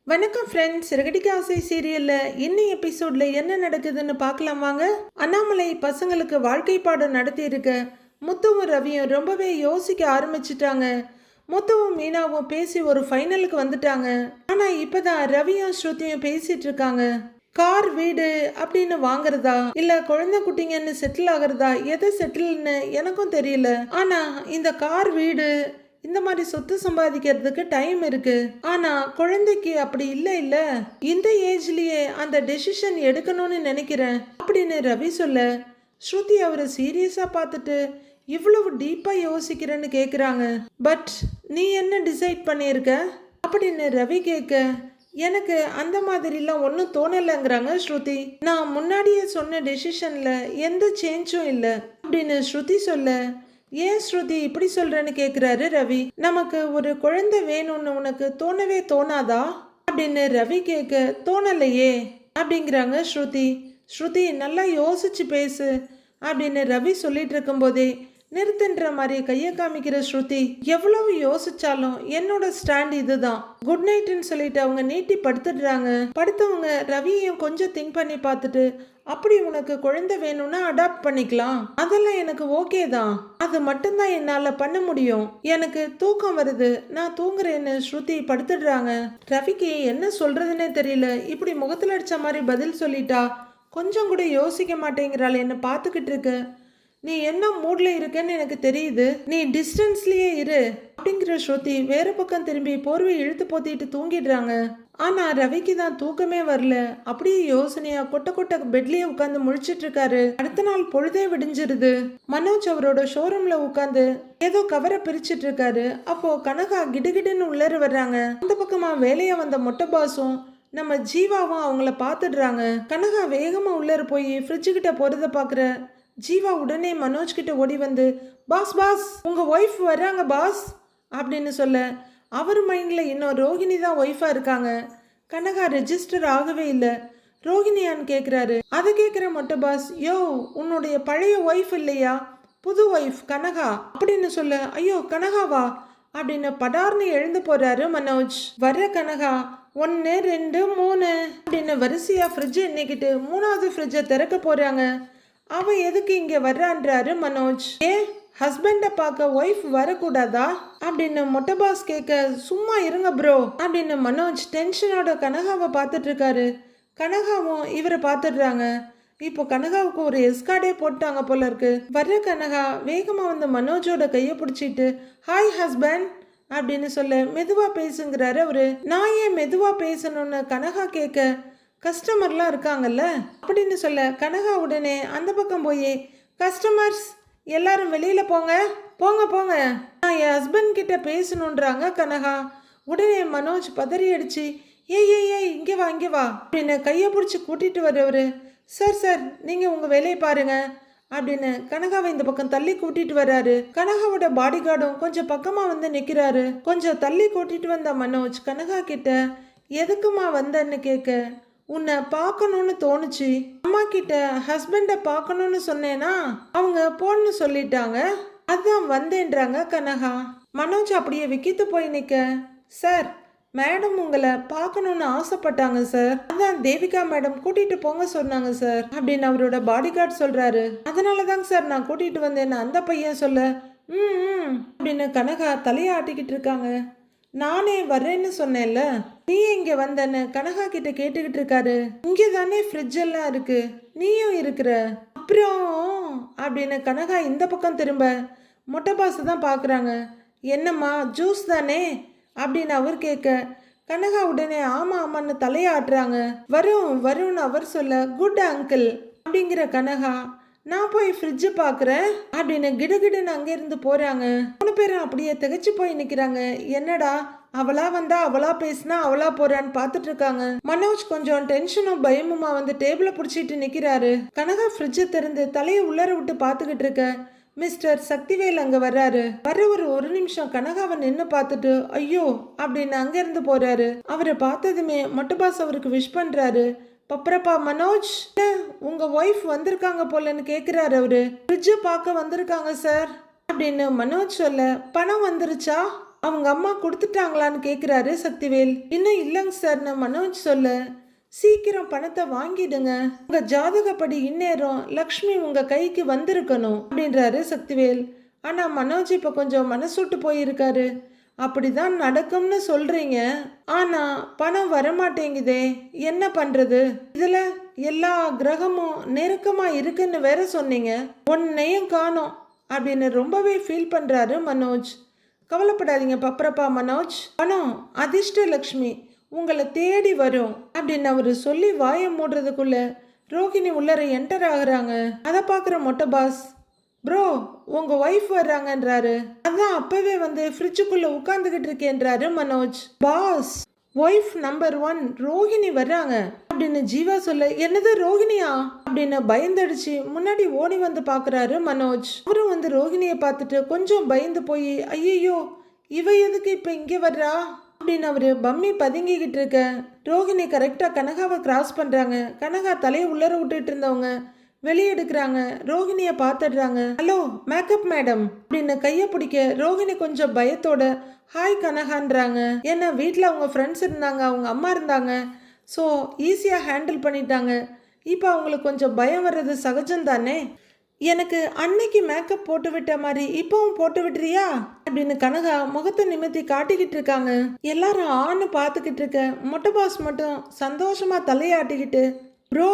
வணக்கம் ஃப்ரெண்ட்ஸ். சிறகடிக்க ஆசை சீரியல்ல இன்னும் எபிசோட்ல என்ன நடக்குதுன்னு பார்க்கலாம் வாங்க. அண்ணாமலை பசங்களுக்கு வாழ்க்கை பாடம் நடத்தி இருக்க முத்துவும் ரவியும் ரொம்பவே யோசிக்க ஆரம்பிச்சிட்டாங்க. முத்துவும் மீனாவும் பேசி ஒரு ஃபைனலுக்கு வந்துட்டாங்க. ஆனா இப்பதான் ரவியும் ஸ்ருதியும் பேசிட்டு இருக்காங்க. கார் வீடு அப்படின்னு வாங்குறதா இல்ல குழந்தை குட்டிங்கன்னு செட்டில் ஆகுறதா, எதை செட்டில்னு எனக்கும் தெரியல. ஆனா இந்த கார் வீடு இந்த மாதிரி சொத்து சம்பாதிக்கிறதுக்கு டைம் இருக்கு. ஆனா குழந்தைக்கு அப்படி இல்ல இந்த ஏஜ்லயே அந்த டெசிஷன் எடுக்கணும்னு நினைக்கிறேன் அப்படின்னு ரவி சொல்ல, ஸ்ருதி அவரை சீரியஸா பார்த்துட்டு இவ்வளவு டீப்பா யோசிக்கிறேன்னு கேக்குறாங்க. பட் நீ என்ன டிசைட் பண்ணியிருக்க அப்படின்னு ரவி கேட்க, எனக்கு அந்த மாதிரிலாம் ஒன்றும் தோணலைங்கிறாங்க ஸ்ருதி. நான் முன்னாடியே சொன்ன டெசிஷன்ல எந்த சேஞ்சும் இல்லை அப்படின்னு ஸ்ருதி சொல்ல, ஏன் ஸ்ருதி இப்படி சொல்றேன்னு கேக்குறாரு ரவி. நமக்கு ஒரு குழந்தை வேணும்னு உனக்கு தோணவே தோணாதா அப்படின்னு ரவி கேட்க, தோணலையே அப்படிங்கிறாங்க ஸ்ருதி. ஸ்ருதி நல்லா யோசிச்சு பேசு அப்படின்னு ரவி சொல்லிட்டு இருக்கும் போதே நிறுத்துன்ற மாதிரி கையை காமிக்கிற ஸ்ருதி, எவ்வளவு யோசிச்சாலும் என்னோட ஸ்டாண்ட் இதுதான், குட் நைட்னு சொல்லிட்டு அவங்க நீட்டி படுத்துடுறாங்க. படுத்தவங்க ரவியையும் கொஞ்சம் திங்க் பண்ணி பார்த்துட்டு, அப்படி உனக்கு குழந்தை வேணும்னா அடாப்ட் பண்ணிக்கலாம், அதெல்லாம் எனக்கு ஓகே தான், அது மட்டும்தான் என்னால பண்ண முடியும், எனக்கு தூக்கம் வருது, நான் தூங்குறேன்னு ஸ்ருதி படுத்துடுறாங்க. ரவிக்கு என்ன சொல்றதுன்னே தெரியல. இப்படி முகத்துல அடிச்ச மாதிரி பதில் சொல்லிட்டா கொஞ்சம் கூட யோசிக்க மாட்டேங்கிறாள். என்ன பார்த்துக்கிட்டு இருக்கு. நீ என்ன மூட்ல இருக்கன்னு எனக்கு தெரியுது, நீ டிஸ்டன்ஸ்லயே இரு அப்படிங்கிற ஸ்ருதி வேற பக்கம் திரும்பி போர்வை இழுத்து போத்திட்டு தூங்கிடுறாங்க. ஆனா ரவிக்கு தான் தூக்கமே வரல. அப்படியே யோசனையா கொட்ட கொட்ட பெட்லயே உட்காந்து முழிச்சிட்டு இருக்காரு. அடுத்த நாள் பொழுதே விடிஞ்சிருது. மனோஜ் அவரோட ஷோரூம்ல உட்காந்து ஏதோ கவரை பிரிச்சிட்டு இருக்காரு. அப்போ கனகா கிடுகிடுன்னு உள்ளர வர்றாங்க. அந்த பக்கமா வேலையா வந்த மொட்டை பாசும் நம்ம ஜீவாவும் அவங்கள பாத்துடுறாங்க. கனகா வேகமா உள்ளர போய் ஃப்ரிட்ஜு கிட்ட போறத பாக்குற ஜீவா உடனே மனோஜ் கிட்ட ஓடி வந்து, பாஸ் பாஸ் உங்க ஒய்ஃப் வர்றாங்க பாஸ் அப்படின்னு சொல்ல, அவர் மைண்ட்ல இன்னும் ரோஹிணி தான் ஒய்ஃபா இருக்காங்க. கனகா ரெஜிஸ்டர் ஆகவே இல்லை. ரோஹிணியான்னு கேட்குறாரு. அதை கேட்குற மொட்டை பாஸ், யோ உன்னுடைய பழைய ஒய்ஃப் இல்லையா, புது ஒய்ஃப் கனகா அப்படின்னு சொல்ல, ஐயோ கனகாவா அப்படின்னு படார்னு எழுந்து போறாரு மனோஜ். வர்ற கனகா 1 2 3 அப்படின்னு வரிசையா ஃப்ரிட்ஜ் எண்ணிக்கிட்டு 3வது ஃப்ரிட்ஜை திறக்க போறாங்க. அவன் எதுக்கு இங்க வர்றான்றாரு மனோஜ். ஏன் ஹஸ்பண்ட பார்க்க ஒய்ஃப் வரக்கூடாதா அப்படின்னு மொட்டை பாஸ் கேட்க, சும்மா இருங்க ப்ரோ அப்படின்னு மனோஜ் டென்ஷனோட கனகாவை பார்த்துட்டு இருக்காரு. கனகாவும் இவரை பார்த்துடுறாங்க. இப்போ கனகாவுக்கு ஒரு எஸ்கார்டே போட்டாங்க போல இருக்கு. வர்ற கனகா வேகமா வந்து மனோஜோட கையை பிடிச்சிட்டு, ஹாய் ஹஸ்பண்ட் அப்படின்னு சொல்ல, மெதுவா பேசுங்கிறாரு அவரு. நான் ஏன் மெதுவா பேசணும்னு கனகா கேட்க, கஸ்டமர்லாம் இருக்காங்கல்ல அப்படின்னு சொல்ல, கனகா உடனே அந்த பக்கம் போய், கஸ்டமர்ஸ் எல்லாரும் வெளியில போங்க போங்க போங்க, நான் என் ஹஸ்பண்ட் கிட்ட பேசணுன்றாங்க கனகா. உடனே மனோஜ் பதறி அடிச்சு, ஏய் ஏய் ஏய் இங்கே வா இங்கே வா அப்படின்னு கையை பிடிச்சி கூட்டிட்டு வர்றவரு, சார் சார் நீங்க உங்க வேலையை பாருங்க அப்படின்னு கனகாவை இந்த பக்கம் தள்ளி கூட்டிட்டு வர்றாரு. கனகாவோட பாடி கார்டும் கொஞ்சம் பக்கமா வந்து நிக்கிறாரு. கொஞ்சம் தள்ளி கூட்டிட்டு வந்த மனோஜ் கனகா கிட்ட, எதுக்குமா வந்தன்னு கேட்க, உன்னை பார்க்கணும்னு தோணுச்சு, அம்மா கிட்ட ஹஸ்பண்டை பார்க்கணும்னு சொன்னேனா அவங்க போன்னு சொல்லிட்டாங்க, அதான் வந்தேன்றாங்க கனகா. மனோஜ் அப்படியே விக்கித்து போய் நிக்க, சார் மேடம் உங்களை பார்க்கணும்னு ஆசைப்பட்டாங்க சார், அதான் தேவிகா மேடம் கூட்டிட்டு போங்க சொன்னாங்க சார் அப்படின்னு அவரோட பாடி கார்டு சொல்றாரு. அதனாலதாங்க சார் நான் கூட்டிட்டு வந்தேன்னு அந்த பையன் சொல்ல, அப்படின்னு கனகா தலையாட்டிக்கிட்டு இருக்காங்க. நானே வர்றேன்னு சொன்னேன்ல, நீ இங்க வந்தன்னு கனகா கிட்ட கேட்டுக்கிட்டு இருக்காரு. இங்கே தானே ஃப்ரிட்ஜ் எல்லாம் இருக்கு, நீயும் இருக்கிற அப்புறம் அப்படின்னு கனகா இந்த பக்கம் திரும்ப மொட்டை பாசு தான் பார்க்குறாங்க. என்னம்மா ஜூஸ் தானே அப்படின்னு அவர் கேட்க, கனகா உடனே ஆமா ஆமான்னு தலையாட்டுறாங்க. வரும் வரும்னு அவர் சொல்ல, குட் அங்கிள் அப்படிங்கிற கனகா, நான் போய் ஃப்ரிட்ஜ் பார்க்குறேன் அப்படின்னு கிடுகிடுன்னு அங்கேருந்து போகிறாங்க. 3 பேரும் அப்படியே திகச்சு போய் நிற்கிறாங்க. என்னடா அவளா வந்தா அவளா பேசினா அவளா போறான்னு பார்த்துட்டு இருக்காங்க. மனோஜ் கொஞ்சம் டென்ஷனும் பயமுமா வந்து டேபிளை பிடிச்சிட்டு நிற்கிறாரு. கனகா ஃப்ரிட்ஜை திறந்து தலையை உள்ளர விட்டு பார்த்துக்கிட்டு இருக்க மிஸ்டர் சக்திவேல் அங்கே வர்றாரு. வர ஒரு நிமிஷம் கனகாவை நின்று பார்த்துட்டு ஐயோ அப்படின்னு அங்கேருந்து போறாரு. அவரை பார்த்ததுமே மொட்டை பாஸ் அவருக்கு விஷ் பண்ணுறாரு. பப்ரப்பா மனோஜ் உங்க ஒய்ஃப் வந்திருக்காங்க போலன்னு கேட்குறாரு அவரு. ஃப்ரிட்ஜை பார்க்க வந்திருக்காங்க சார் அப்படின்னு மனோஜ் சொல்ல, பணம் வந்துருச்சா அவங்க அம்மா கொடுத்துட்டாங்களான்னு கேட்குறாரு சக்திவேல். இன்னும் இல்லைங்க சார்னு மனோஜ் சொல்ல, சீக்கிரம் பணத்தை வாங்கிடுங்க, உங்க ஜாதகப்படி இந்நேரம் லக்ஷ்மி உங்க கைக்கு வந்திருக்கணும் அப்படின்றாரு சக்திவேல். ஆனா மனோஜ் இப்ப கொஞ்சம் மனசுட்டு போயிருக்காரு. அப்படிதான் நடக்கும்னு சொல்றீங்க, ஆனா பணம் வரமாட்டேங்குதே, என்ன பண்றது? இதுல எல்லா கிரகமும் நெருக்கமா இருக்குன்னு வேற சொன்னீங்க, ஒன்னையும் காணோம் அப்படின்னு ரொம்பவே ஃபீல் பண்றாரு மனோஜ். கவலைப்படாதீங்க பப்ரப்பா மனோஜ், பணம் அதிர்ஷ்ட லக்ஷ்மி உங்களை தேடி வரும் அப்படின்னு அவரு சொல்லி வாயை மூடுறதுக்குள்ள ரோஹிணி உள்ளர என்டர் ஆகுறாங்க. அதை பார்க்குற மொட்டை பாஸ், ப்ரோ உங்க ஒய்ஃப் வர்றாங்கன்றாரு. அதான் அப்பவே வந்து ஃப்ரிட்ஜுக்குள்ள உட்காந்துக்கிட்டு இருக்கேன்றாரு Manoj. Boss, wife number 1 Rohini வர்றாங்க அப்படின்னு ஜீவா சொல்ல, என்னது ரோஹிணியா அப்படின்னு பயந்தடிச்சு முன்னாடி ஓடி வந்து பார்க்குறாரு மனோஜ். அவரும் வந்து ரோஹிணியை பார்த்துட்டு கொஞ்சம் பயந்து போய், ஐயோ இவ எதுக்கு இப்போ இங்கே வர்றா அப்படின்னு அவரு பம்மி பதுங்கிக்கிட்டு இருக்க ரோஹிணி கரெக்டாக கனகாவை கிராஸ் பண்ணுறாங்க. கனகா தலையை உள்ளர விட்டுட்டு இருந்தவங்க வெளியெடுக்கிறாங்க. ரோஹிணியை பார்த்துடுறாங்க. ஹலோ மேக்கப் மேடம் அப்படின்னு கையை பிடிக்க ரோஹிணி கொஞ்சம் பயத்தோட ஹாய் கனகான்றாங்க. ஏன்னா வீட்டில் அவங்க ஃப்ரெண்ட்ஸ் இருந்தாங்க, அவங்க அம்மா இருந்தாங்க, ஸோ ஈஸியாக ஹேண்டில் பண்ணிட்டாங்க. இப்போ அவங்களுக்கு கொஞ்சம் பயம் வர்றது சகஜம் தானே. எனக்கு அன்னைக்கு மேக்கப் போட்டு விட்ட மாதிரி இப்பவும் போட்டு விட்டுறியா அப்படின்னு கனகா முகத்தை நிமித்தி காட்டிக்கிட்டு இருக்காங்க. எல்லாரும் ஆன்னு பார்த்துக்கிட்டு இருக்க மொட்டை பாஸ் மட்டும் சந்தோஷமா தலையாட்டிக்கிட்டு, ப்ரோ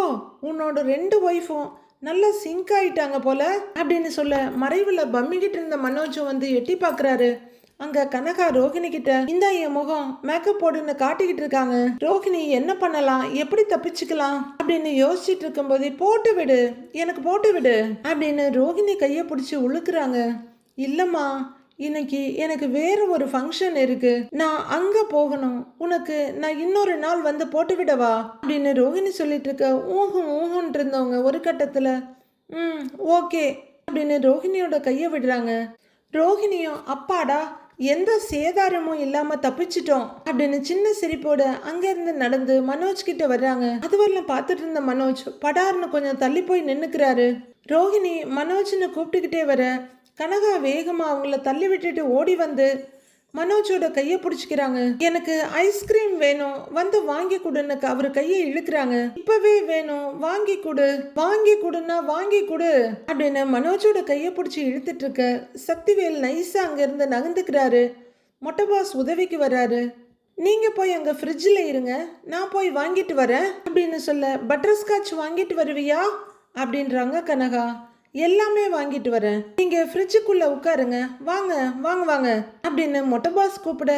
உன்னோட 2 ஒய்ஃபும் நல்லா சிங்க் ஆயிட்டாங்க போல அப்படின்னு சொல்ல, மறைவுல பம்மிக்கிட்டு இருந்த மனோஜும் வந்து எட்டி பார்க்குறாரு. அங்க கனகா ரோஹிணி கிட்ட, இந்த என் முகம் மேக்கப் போடுன்னு காட்டிக்கிட்டு இருக்காங்க, ரோஹிணி என்ன பண்ணலாம், எப்படி தப்பிச்சுக்கலாம் அப்படின்னு யோசிச்சுட்டு இருக்கும் போதே, போட்டு விடு எனக்கு போட்டு விடு அப்படின்னு ரோஹிணி கையை பிடிச்சி உழுக்குறாங்க. இல்லம்மா இன்னைக்கு எனக்கு வேற ஒரு ஃபங்க்ஷன் இருக்கு, நான் அங்க போகணும், உனக்கு நான் இன்னொரு நாள் வந்து போட்டு விடவா அப்படின்னு ரோஹிணி சொல்லிட்டு இருக்க. ஊஹுன்னு இருந்தவங்க ஒரு கட்டத்துல ஓகே அப்படின்னு ரோஹிணியோட கையை விடுறாங்க. ரோஹிணியும் அப்பாடா எந்த சேதாரமும் இல்லாம தப்பிச்சிட்டோம் அப்படின்னு சின்ன சிரிப்போட அங்கிருந்து நடந்து மனோஜ் கிட்ட வர்றாங்க. அதுவரையும் பார்த்துட்டு இருந்த மனோஜ் படார்னு கொஞ்சம் தள்ளி போய் நின்னுக்கிறாரு. ரோஹிணி மனோஜ்னு கூப்பிட்டுக்கிட்டே வர கனகா வேகமா அவங்கள தள்ளி விட்டுட்டு ஓடி வந்து மனோஜோட கையை பிடிச்சிக்கிறாங்க. எனக்கு ஐஸ்கிரீம் வேணும், வந்து வாங்கி கொடுன்னு அவரு கையை இழுக்கிறாங்க. இப்பவே வேணும், வாங்கி கொடு, வாங்கி கொடுன்னா வாங்கி கொடு அப்படின்னு மனோஜோட கையை பிடிச்சி இழுத்துட்டு இருக்க சக்திவேல் நைஸா அங்கிருந்து நகர்ந்துக்கிறாரு. மொட்டை பாஸ் உதவிக்கு வர்றாரு. நீங்க போய் அங்க ஃப்ரிட்ஜில் இருங்க, நான் போய் வாங்கிட்டு வரேன் அப்படின்னு சொல்ல, பட்டர்ஸ்காட்ச் வாங்கிட்டு வருவியா அப்படின்றாங்க கனகா. எல்லாமே வாங்கிட்டு வரேன், நீங்க ஃப்ரிட்ஜுக்குள்ள உட்காருங்க, வாங்க வாங்க வாங்க அப்படின்னு மொட்டை பாஸ் கூப்பிட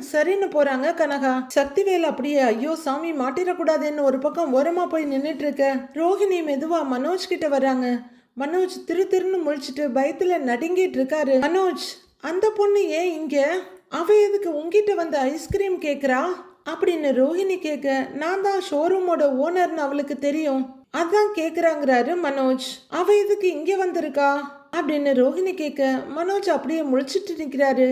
சரின்னு போறாங்க கனகா. சக்திவேல் அப்படியே ஐயோ சாமி மாட்டிடக்கூடாதுன்னு ஒரு பக்கம் ஓரமா போய் நின்றுட்டு இருக்க ரோஹிணி மெதுவா மனோஜ் கிட்ட வராங்க. மனோஜ் திருன்னு முழிச்சிட்டு பயத்துல நடுங்கிட்டு இருக்காரு. மனோஜ், அந்த பொண்ணு ஏன் இங்க, அவ எதுக்கு உங்ககிட்ட வந்து ஐஸ்கிரீம் கேக்குறா அப்படின்னு ரோஹிணி கேட்க, நான் தான் ஷோரூமோட ஓனர்னு அவளுக்கு தெரியும், அதான் கேக்குறாங்கிறாரு மனோஜ். அவ எதுக்கு இங்க வந்திருக்கா அப்படின்னு ரோஹிணி கேட்க மனோஜ் அப்படியே முழிச்சிட்டு நிக்கிறாரு.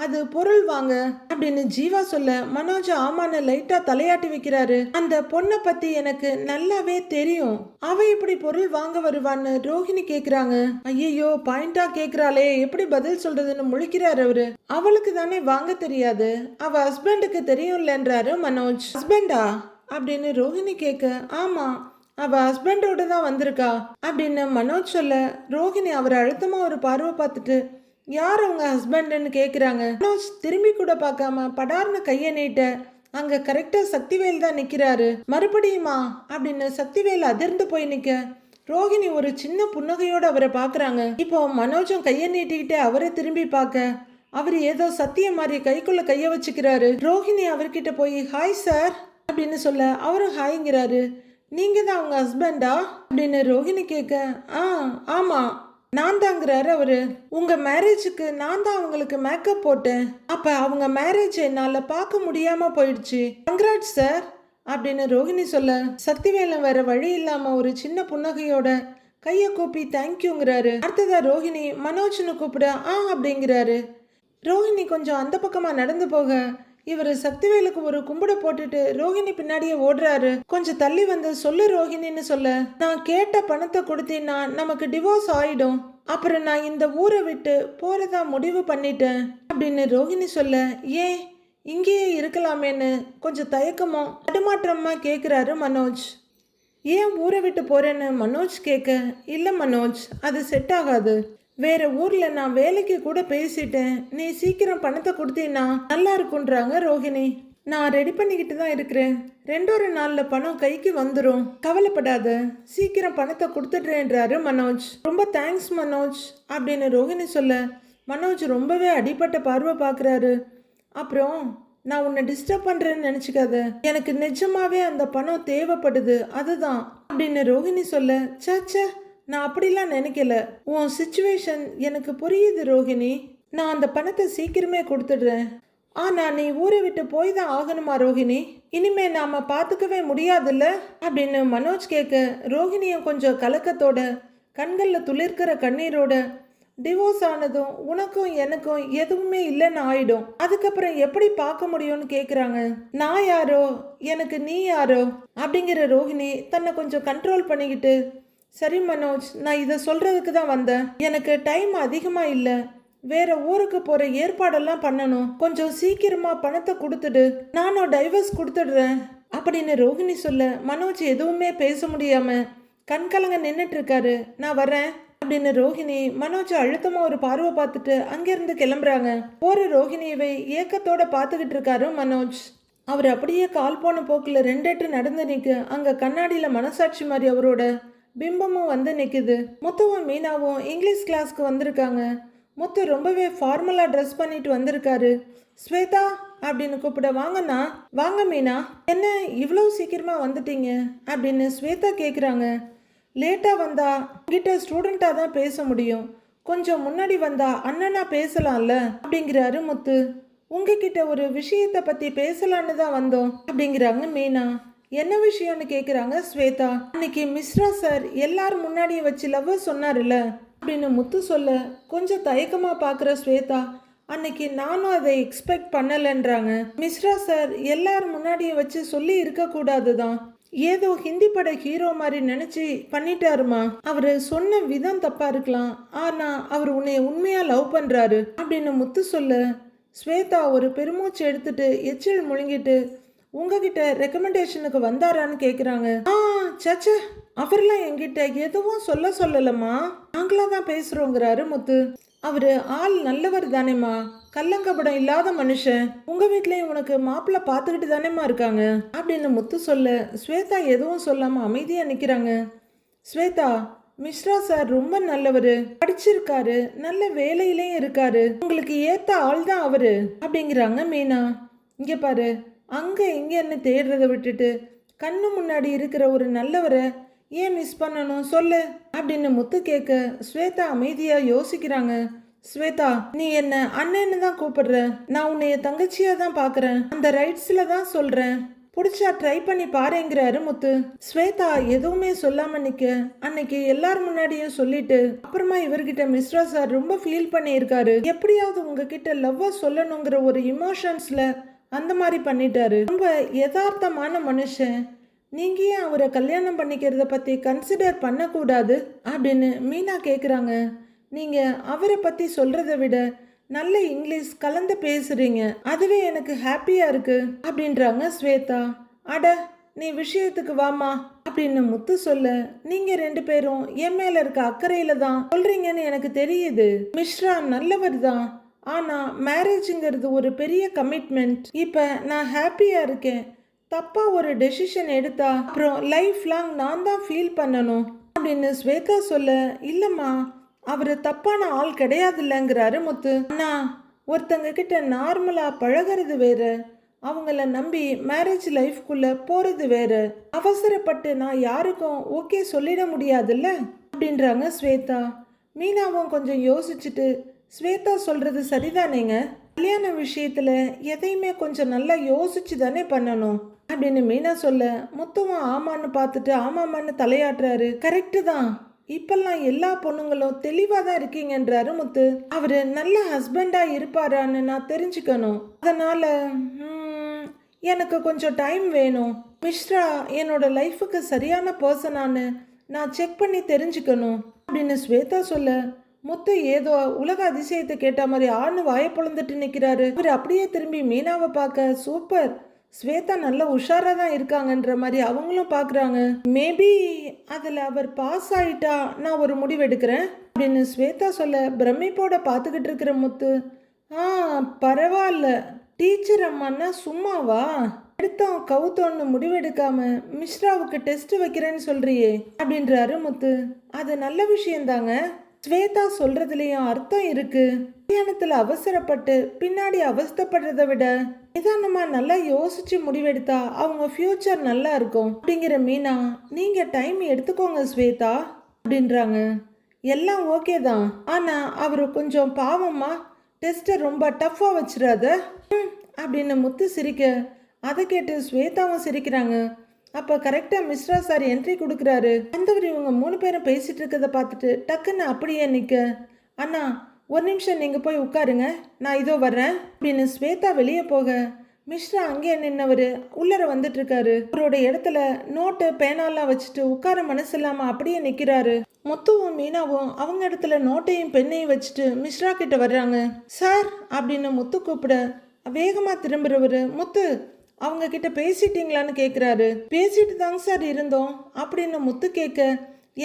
அது பொருள் வாங்க அப்படின்னு ஜீவா சொல்ல மனோஜ் ஆமான்னு லைட்டா தலையாட்டி வைக்கிறாரு. அந்த பொண்ணை பத்தி எனக்கு நல்லாவே தெரியும், அவ இப்படி பொருள் வாங்க வருவான்னு ரோஹிணி கேக்குறாங்க. ஐயோ பாயிண்டா கேக்குறாளே, எப்படி பதில் சொல்றதுன்னு முழிக்கிறாரு அவரு. அவளுக்கு தானே வாங்க தெரியாது, அவ ஹஸ்பண்டுக்கு தெரியும்லன்றாரு மனோஜ். ஹஸ்பண்டா அப்படின்னு ரோஹிணி கேட்க, ஆமா அவ ஹஸ்பண்டோட தான் வந்திருக்கா அப்படின்னு மனோஜ் சொல்ல, ரோஹிணி அவரை அழுத்தமா ஒரு பார்வை பார்த்துட்டு யார் உங்க ஹஸ்பண்ட்னு கேக்குறாங்க. மனோஜ் திரும்பி கூட பார்க்காம படார்னு கையை நீட்ட அங்க கரெக்டா சக்திவேல் தான் நிக்கிறாரு. மறுபடியுமா அப்படின்னு சக்திவேல் அதிர்ந்து போய் நிக்க ரோஹிணி ஒரு சின்ன புன்னகையோட அவரை பாக்குறாங்க. இப்போ மனோஜும் கையை நீட்டிக்கிட்டு அவரை திரும்பி பார்க்க அவர் ஏதோ சத்தியம் மாதிரி கைக்குள்ள கைய வச்சுக்கிறாரு. ரோஹிணி அவர்கிட்ட போய் ஹாய் சார் அப்படின்னு சொல்ல அவரும் ஹாய்ங்கிறாரு. நீங்க தான் அவங்க ஹஸ்பண்டா அப்படின்னு ரோஹிணி கேட்க, ஆமா நான் தாங்கிறாரு அவரு. உங்க மேரேஜுக்கு நான் தான் அவங்களுக்கு மேக்கப் போட்டேன், அப்ப அவங்க மேரேஜ் என்னால பார்க்க முடியாம போயிடுச்சு, கங்க்ராட்ஸ் சார் அப்படின்னு ரோஹிணி சொல்ல சக்திவேலம் வேற வழி இல்லாம ஒரு சின்ன புன்னகையோட கையை கூப்பி தேங்க்யூங்கிறாரு. அடுத்ததா ரோஹிணி மனோஜ்னு கூப்பிட அப்படிங்கிறாரு. ரோஹிணி கொஞ்சம் அந்த பக்கமா நடந்து போக இவர் சக்திவேலுக்கு ஒரு கும்பிட போட்டுட்டு ரோஹிணி பின்னாடியே ஓடுறாரு. கொஞ்சம் தள்ளி வந்து சொல்லு ரோஹிணின்னு சொல்ல, நான் கேட்ட பணத்தை கொடுத்தீங்கன்னா நமக்கு டிவோர்ஸ் ஆயிடும், அப்புறம் நான் இந்த ஊரை விட்டு போறதா முடிவு பண்ணிட்டேன் அப்படின்னு ரோஹிணி சொல்ல, ஏன் இங்கேயே இருக்கலாமேன்னு கொஞ்சம் தயக்கமோ தடுமாற்றமா கேட்குறாரு மனோஜ். ஏன் ஊரை விட்டு போறேன்னு மனோஜ் கேட்க, இல்லை மனோஜ், அது செட் ஆகாது. வேற ஊர்ல நான் வேலைக்கு கூட பேசிட்டேன். நீ சீக்கிரம் பணத்தை கொடுத்தீன்னா நல்லா இருக்குன்றாங்க ரோஹிணி. நான் ரெடி பண்ணிக்கிட்டு தான் இருக்கிறேன். 2 நாள்ல பணம் கைக்கு வந்துடும், கவலைப்படாத, சீக்கிரம் பணத்தை கொடுத்துட்றேன்றாரு மனோஜ். ரொம்ப தேங்க்ஸ் மனோஜ் அப்படின்னு ரோஹிணி சொல்ல, மனோஜ் ரொம்பவே அடிபட்ட பார்வை பார்க்குறாரு. அப்புறம் நான் உன்னை டிஸ்டர்ப் பண்ணுறேன்னு நினச்சிக்காத, எனக்கு நிஜமாவே அந்த பணம் தேவைப்படுது, அதுதான் அப்படின்னு ரோஹிணி சொல்ல, சே நான் அப்படிலாம் நினைக்கல. உன் சுச்சுவேஷன் எனக்கு புரியுது ரோஹிணி. நான் அந்த பணத்தை சீக்கிரமே கொடுத்துடுறேன். ஆனால் நீ ஊரை விட்டு போய் தான் ஆகணுமா ரோஹிணி? இனிமே நாம பார்த்துக்கவே முடியாதுல்ல அப்படின்னு மனோஜ் கேட்க, ரோஹிணியும் கொஞ்சம் கலக்கத்தோட, கண்களில் துளிர்க்கிற கண்ணீரோட, டிவோர்ஸ் ஆனதும் உனக்கும் எனக்கும் எதுவுமே இல்லைன்னு ஆயிடும், அதுக்கப்புறம் எப்படி பார்க்க முடியும்னு கேட்குறாங்க. நான் யாரோ, எனக்கு நீ யாரோ அப்படிங்கிற ரோஹிணி தன்னை கொஞ்சம் கண்ட்ரோல் பண்ணிக்கிட்டு, சரி மனோஜ், நான் இதை சொல்றதுக்கு தான் வந்தேன். எனக்கு டைம் அதிகமாக இல்லை, வேற ஊருக்கு போற ஏற்பாடெல்லாம் பண்ணணும். கொஞ்சம் சீக்கிரமா பணத்தை கொடுத்துடு, நானும் டைவர்ஸ் கொடுத்துடுறேன் அப்படின்னு ரோஹிணி சொல்ல, மனோஜ் எதுவுமே பேச முடியாம கண்கலங்க நின்றுட்டு இருக்காரு. நான் வரேன் அப்படின்னு ரோஹிணி மனோஜ் அழுத்தமா ஒரு பார்வை பார்த்துட்டு அங்கிருந்து கிளம்புறாங்க. போற ரோஹிணியவை ஏக்கத்தோட பார்த்துக்கிட்டு இருக்காரு மனோஜ். அவர் அப்படியே கால் போன போக்குல 2 எட்டு நடந்து நிற்க, அங்க கண்ணாடியில மனசாட்சி மாதிரி அவரோட பிம்பமும் வந்து நிற்குது. முத்துவும் மீனாவும் இங்கிலீஷ் கிளாஸ்க்கு வந்திருக்காங்க. முத்து ரொம்பவே ஃபார்மலாக ட்ரெஸ் பண்ணிட்டு வந்திருக்காரு. ஸ்வேதா அப்படின்னு கூப்பிட, வாங்கண்ணா. வாங்க மீனா, என்ன இவ்வளோ சீக்கிரமாக வந்துட்டீங்க அப்படின்னு ஸ்வேதா கேட்குறாங்க. லேட்டாக வந்தா உங்ககிட்ட ஸ்டூடெண்ட்டாக தான் பேச முடியும், கொஞ்சம் முன்னாடி வந்தா அண்ணனா பேசலாம்ல அப்படிங்கிறாரு முத்து. உங்ககிட்ட ஒரு விஷயத்தை பற்றி பேசலான்னு தான் வந்தோம் அப்படிங்கிறாங்க மீனா. என்ன விஷயம்னு கேட்குறாங்க ஸ்வேதா. அன்னைக்கு மிஸ்ரா சார் எல்லாரும் முன்னாடியே வச்சு லவ் சொன்னார்ல அப்படின்னு முத்து சொல்ல, கொஞ்சம் தயக்கமாக பார்க்குற ஸ்வேதா, அன்னைக்கு நானும் அதை எக்ஸ்பெக்ட் பண்ணலைன்றாங்க. மிஸ்ரா சார் எல்லாரும் முன்னாடியே வச்சு சொல்லி இருக்கக்கூடாது தான், ஏதோ ஹிந்தி பட ஹீரோ மாதிரி நினச்சி பண்ணிட்டாருமா. அவர் சொன்ன விதம் தப்பாக இருக்கலாம், ஆனால் அவர் உன்னை உண்மையாக லவ் பண்ணுறாரு அப்படின்னு முத்து சொல்ல, ஸ்வேதா ஒரு பெருமூச்சு எடுத்துட்டு எச்சில் முழுங்கிட்டு, உங்ககிட்ட ரெக்கமெண்டேஷனுக்கு வந்தாரான்னு கேட்குறாங்க. சச்ச, அவர்லாம் என்கிட்ட எதுவும் சொல்லலம்மா, நாங்களாக தான் பேசுகிறோங்கிறாரு முத்து. அவரு ஆள் நல்லவர் தானேம்மா, கள்ளங்கபடம் இல்லாத மனுஷன். உங்க வீட்லயும் உனக்கு மாப்பிள்ளை பார்த்துக்கிட்டு தானேம்மா இருக்காங்க அப்படின்னு முத்து சொல்ல, ஸ்வேதா எதுவும் சொல்லாம அமைதியா நிக்கிறாங்க. ஸ்வேதா, மிஸ்ரா சார் ரொம்ப நல்லவர், படிச்சிருக்காரு, நல்ல வேலையிலையும் இருக்காரு, உங்களுக்கு ஏத்த ஆள் தான் அவரு அப்படிங்கிறாங்க மீனா. இங்க பாரு, அங்க இங்கன்னு தேடுறதை விட்டுட்டு கண்ணு முன்னாடி இருக்கிற ஒரு நல்லவரை ஏன் மிஸ் பண்ணணும் சொல்லு அப்படின்னு முத்து கேட்க, ஸ்வேதா அமைதியா யோசிக்கிறாங்க. ஸ்வேதா, நீ என்ன அண்ணன்னு தான் கூப்பிடுற, நான் உன்னைய தங்கச்சியா தான் பாக்குறேன், அந்த ரைட்ஸ்ல தான் சொல்றேன், பிடிச்சா ட்ரை பண்ணி பாருங்கிறாரு முத்து. ஸ்வேதா எதுவுமே சொல்லாம நிக்க, அன்னைக்கு எல்லாரும் முன்னாடியும் சொல்லிட்டு அப்புறமா இவர்கிட்ட மிஸ்ரா சார் ரொம்ப ஃபீல் பண்ணியிருக்காரு, எப்படியாவது உங்ககிட்ட லவ்வா சொல்லணுங்கிற ஒரு இமோஷன்ஸ்ல அந்த மாதிரி பண்ணிட்டாரு. ரொம்ப யதார்த்தமான மனுஷன், நீங்க ஏன் அவரை கல்யாணம் பண்ணிக்கிறத பத்தி கன்சிடர் பண்ணக்கூடாது அப்படின்னு மீனா கேட்குறாங்க. நீங்க அவரை பத்தி சொல்றதை விட நல்ல இங்கிலீஷ் கலந்து பேசுறீங்க, அதுவே எனக்கு ஹாப்பியா இருக்கு அப்படின்றாங்க ஸ்வேதா. அட, நீ விஷயத்துக்கு வாமா அப்படின்னு முத்து சொல்ல, நீங்க 2 பேரும் என் மேல இருக்க அக்கறையில தான் சொல்றீங்கன்னு எனக்கு தெரியுது. மிஸ்ரா நல்லவர் தான், ஆனா மேரேஜுங்கிறது ஒரு பெரிய கமிட்மெண்ட். இப்ப நான் ஹாப்பியா இருக்கேன், தப்பா ஒரு டெசிஷன் எடுத்தா அப்புறம் லைஃப் லாங் நான் தான் ஃபீல் பண்ணணும் அப்படின்னு ஸ்வேதா சொல்ல, இல்லம்மா அவர் தப்பான ஆள் கிடையாதுல்லங்கிறாரு முத்து. அண்ணா, ஒருத்தங்க கிட்ட நார்மலா பழகிறது வேற, அவங்கள நம்பி மேரேஜ் லைஃப்குள்ள போறது வேற, அவசரப்பட்டு நான் யாருக்கும் ஓகே சொல்லிட முடியாதுல்ல அப்படின்றாங்க ஸ்வேதா. மீனாவும் கொஞ்சம் யோசிச்சுட்டு, ஸ்வேதா சொல்றது சரிதானேங்க, கல்யாண விஷயத்துல எதையுமே கொஞ்சம் நல்லா யோசிச்சு தானே பண்ணணும் அப்படின்னு மீனா சொல்ல, முத்துவும் ஆமான்னு பார்த்துட்டு ஆமாமான்னு தலையாட்டுறாரு. கரெக்டு தான், இப்பெல்லாம் எல்லா பொண்ணுங்களும் தெளிவாக தான் இருக்கீங்கன்றாரு முத்து. அவரு நல்ல ஹஸ்பண்டா இருப்பாரான்னு நான் தெரிஞ்சுக்கணும், அதனால எனக்கு கொஞ்சம் டைம் வேணும். மிஸ்ரா என்னோட லைஃபுக்கு சரியான பர்சனான்னு நான் செக் பண்ணி தெரிஞ்சுக்கணும் அப்படின்னு ஸ்வேதா சொல்ல, முத்து ஏதோ உலக அதிசயத்தை கேட்ட மாதிரி ஆணு வாயை பொழந்துட்டு நிக்கிறாரு. அவர் அப்படியே திரும்பி மீனாவை பார்க்க, சூப்பர், ஸ்வேதா நல்ல உஷாரா தான் இருக்காங்கன்ற மாதிரி அவங்களும் பாக்குறாங்க. மேபி அதுல அவர் பாஸ் ஆயிட்டா நான் ஒரு முடிவு எடுக்கிறேன் அப்படின்னு ஸ்வேதா சொல்ல பிரமிப்போட பார்த்துக்கிட்டு இருக்கிற முத்து, பரவாயில்ல, டீச்சர் அம்மான்னா சும்மாவா, எடுத்தோம் கவுத்தோன்னு முடிவெடுக்காம மிஸ்ராவுக்கு டெஸ்ட் வைக்கிறேன்னு சொல்றியே அப்படின்றாரு முத்து. அது நல்ல விஷயம்தாங்க, ஸ்வேதா சொல்றதுலயும் அர்த்தம் இருக்கு. கல்யாணத்துல அவசரப்பட்டு பின்னாடி அவஸ்தப்படுறதை விட நிதானமா நல்லா யோசிச்சு முடிவெடுத்தா அவங்க ஃபியூச்சர் நல்லா இருக்கும் அப்படிங்கிற மீனா, நீங்க டைம் எடுத்துக்கோங்க ஸ்வேதா அப்படின்றாங்க. எல்லாம் ஓகே தான், ஆனா அவரு கொஞ்சம் பாவமா, டெஸ்ட்டை ரொம்ப டஃப்பா வச்சிடாத அப்படின்னு முத்து சிரிக்க, அதை கேட்டு ஸ்வேதாவும் சிரிக்கிறாங்க. அப்போ கரெக்டாக மிஸ்ரா சார் என்ட்ரி கொடுக்குறாரு. வந்தவர் இவங்க 3 பேரும் பேசிட்டு இருக்கதை பார்த்துட்டு டக்குன்னு அப்படியே நிற்க, அண்ணா ஒரு நிமிஷம் நீங்கள் போய் உட்காருங்க, நான் இதோ வர்றேன் அப்படின்னு ஸ்வேதா வெளியே போக மிஸ்ரா அங்கேயே நின்னவர் உள்ளர வந்துட்டு இருக்காரு. அவரோட இடத்துல நோட்டு பேனாலாம் வச்சுட்டு உட்கார மனசு இல்லாமல் அப்படியே நிற்கிறாரு. முத்துவும் மீனாவும் அவங்க இடத்துல நோட்டையும் பெண்ணையும் வச்சுட்டு மிஸ்ரா கிட்ட வர்றாங்க. சார் அப்படின்னு முத்து கூப்பிட வேகமாக திரும்புறவர், முத்து அவங்க கிட்ட பேசிட்டீங்களான்னு கேட்குறாரு. பேசிட்டு தாங்க சார் இருந்தோம் அப்படின்னு முத்து கேட்க,